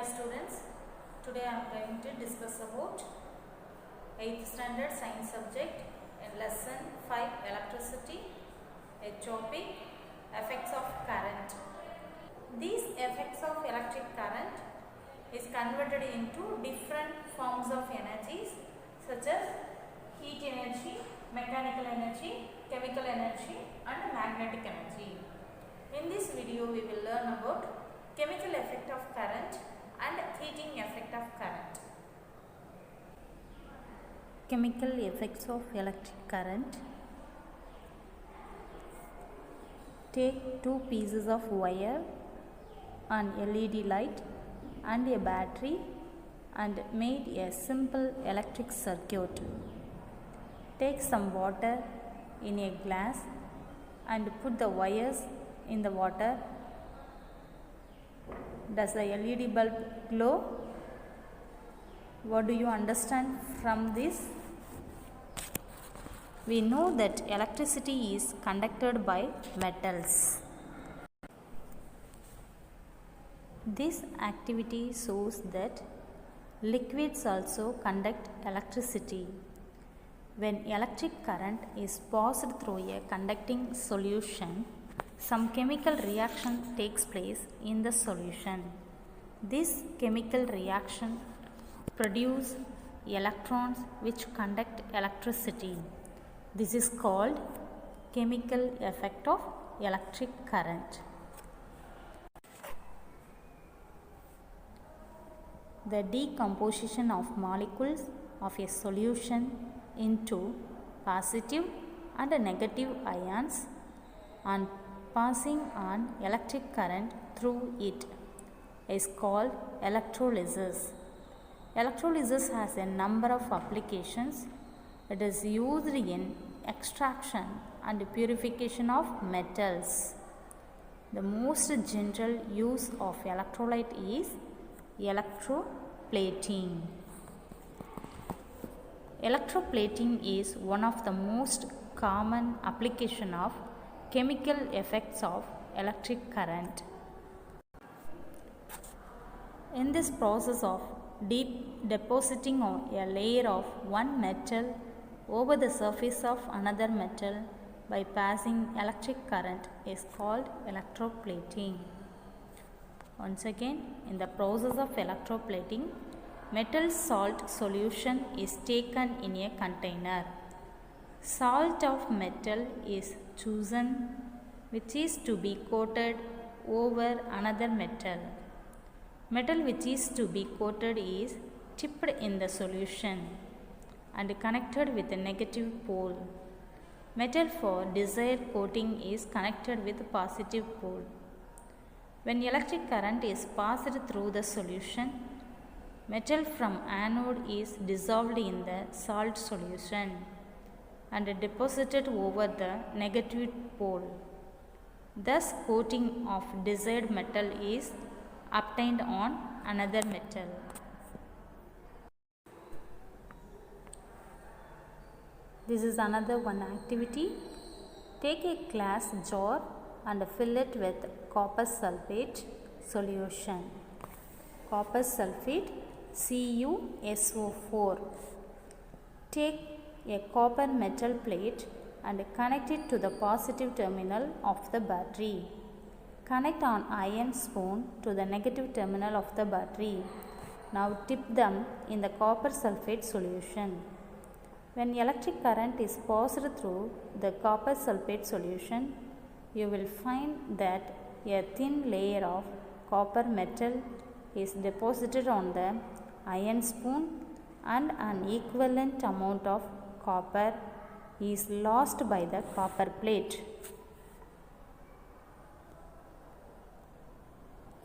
Hi students, today I am going to discuss about 8th standard science subject in lesson 5 electricity, a topic effects of current. These effects of electric current is converted into different forms of energies such as heat energy, mechanical energy, chemical energy and magnetic energy. In this video we will learn about chemical effect of current and heating effect of current. Chemical effects of electric current. Take two pieces of wire, an LED light and a battery and made a simple electric circuit. Take some water in a glass and put the wires in the water. Does the LED bulb glow? What do you understand from this? We know that electricity is conducted by metals. This activity shows that liquids also conduct electricity. When electric current is passed through a conducting solution, some chemical reaction takes place in the solution. This chemical reaction produces electrons which conduct electricity. This is called chemical effect of electric current. The decomposition of molecules of a solution into positive and negative ions and passing on electric current through it is called electrolysis. Electrolysis has a number of applications. It is used in extraction and purification of metals. The most general use of electrolyte is electroplating. Electroplating is one of the most common application of chemical effects of electric current. In this process of depositing a layer of one metal over the surface of another metal by passing electric current is called electroplating. Once again, in the process of electroplating, metal salt solution is taken in a container. Salt of metal is chosen which is to be coated over another metal. Metal which is to be coated is tipped in the solution and connected with a negative pole. Metal for desired coating is connected with positive pole. When electric current is passed through the solution, metal from anode is dissolved in the salt solution and deposited over the negative pole. Thus, coating of desired metal is obtained on another metal. This is another one activity. Take a glass jar and fill it with copper sulfate solution. Copper sulfate CuSO4. Take a copper metal plate and connect it to the positive terminal of the battery. Connect an iron spoon to the negative terminal of the battery. Now dip them in the copper sulfate solution. When electric current is passed through the copper sulfate solution, you will find that a thin layer of copper metal is deposited on the iron spoon and an equivalent amount of copper is lost by the copper plate.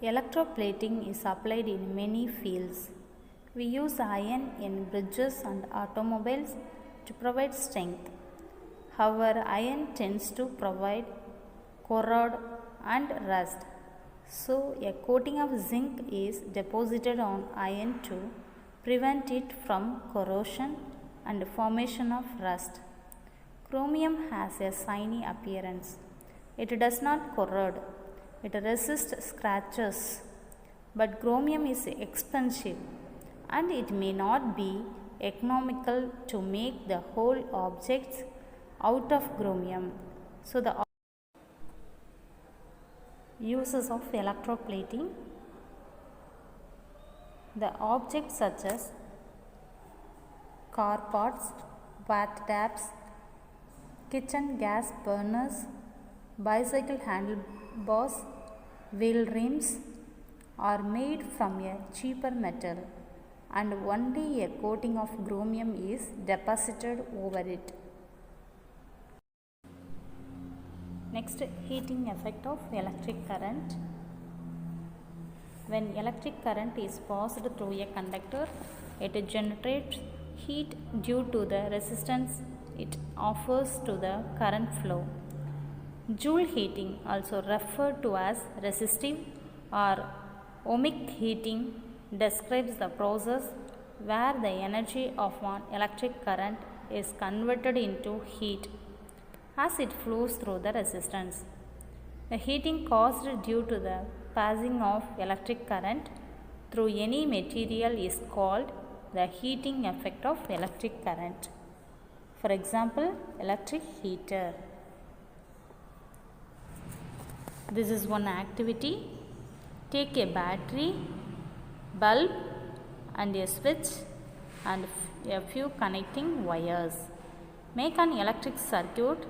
Electroplating is applied in many fields. We use iron in bridges and automobiles to provide strength. However, iron tends to provide corrode and rust. So, a coating of zinc is deposited on iron to prevent it from corrosion and formation of rust. Chromium has a shiny appearance. It does not corrode. It resists scratches. but chromium is expensive and it may not be economical to make the whole objects out of chromium. So the uses of electroplating: the objects such as car parts, bathtubs, kitchen gas burners, bicycle handlebars, wheel rims are made from a cheaper metal and only a coating of chromium is deposited over it. Next, heating effect of electric current. When electric current is passed through a conductor, it generates heat due to the resistance it offers to the current flow. Joule heating, also referred to as resistive or ohmic heating, describes the process where the energy of an electric current is converted into heat as it flows through the resistance. The heating caused due to the passing of electric current through any material is called the heating effect of electric current. For example, electric heater. This is one activity. Take a battery, bulb and a switch and a few connecting wires. Make an electric circuit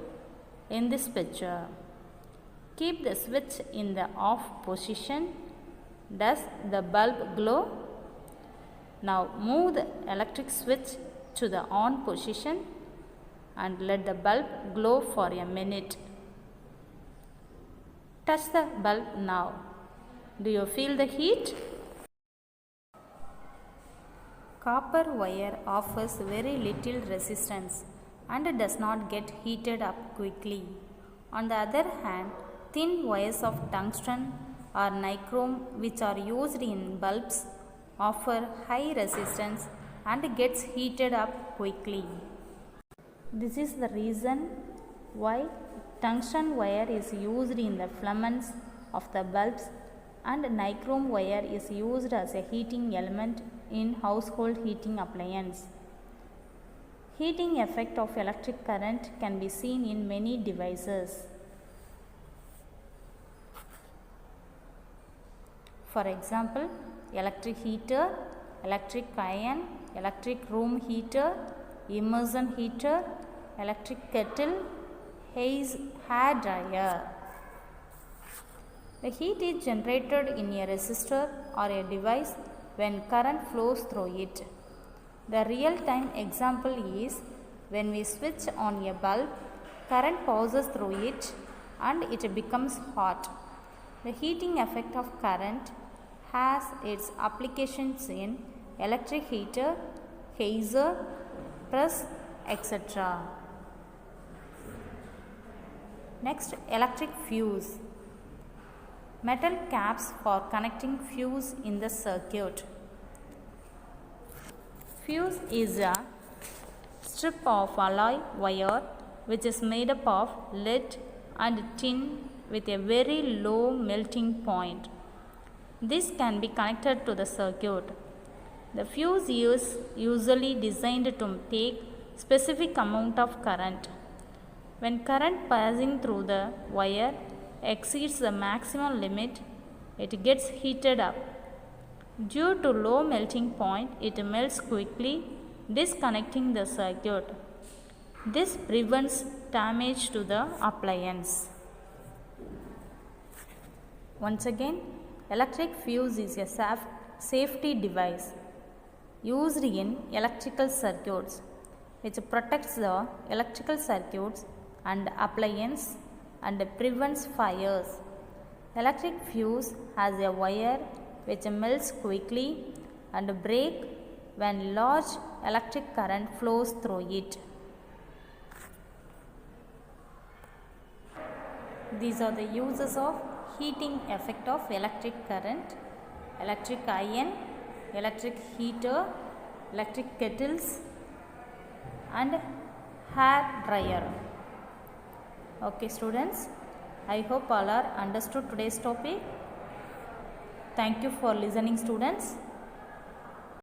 in this picture. Keep the switch in the off position. Does the bulb glow? Now move the electric switch to the on position and let the bulb glow for a minute. Touch the bulb now. Do you feel the heat? Copper wire offers very little resistance and does not get heated up quickly. On the other hand, thin wires of tungsten or nichrome, which are used in bulbs, offer high resistance and gets heated up quickly. This is the reason why tungsten wire is used in the filaments of the bulbs and nichrome wire is used as a heating element in household heating appliance. Heating effect of electric current can be seen in many devices. For example, electric heater, electric iron, electric room heater, immersion heater, electric kettle, hair dryer. The heat is generated in a resistor or a device when current flows through it. The real-time example is when we switch on a bulb, current passes through it and it becomes hot. The heating effect of current has its applications in electric heater, geyser, press, etc. Next, electric fuse. Metal caps for connecting fuse in the circuit. Fuse is a strip of alloy wire which is made up of lead and tin with a very low melting point. This can be connected to the circuit. The fuse is usually designed to take specific amount of current. When current passing through the wire exceeds the maximum limit, it gets heated up. Due to low melting point, it melts quickly, disconnecting the circuit. This prevents damage to the appliance. Once again, electric fuse is a safety device used in electrical circuits which protects the electrical circuits and appliance and prevents fires. Electric fuse has a wire which melts quickly and breaks when large electric current flows through it. These are the uses of heating effect of electric current: electric iron, electric heater, electric kettles and hair dryer. Okay students, I hope all are understood today's topic. Thank you for listening, students.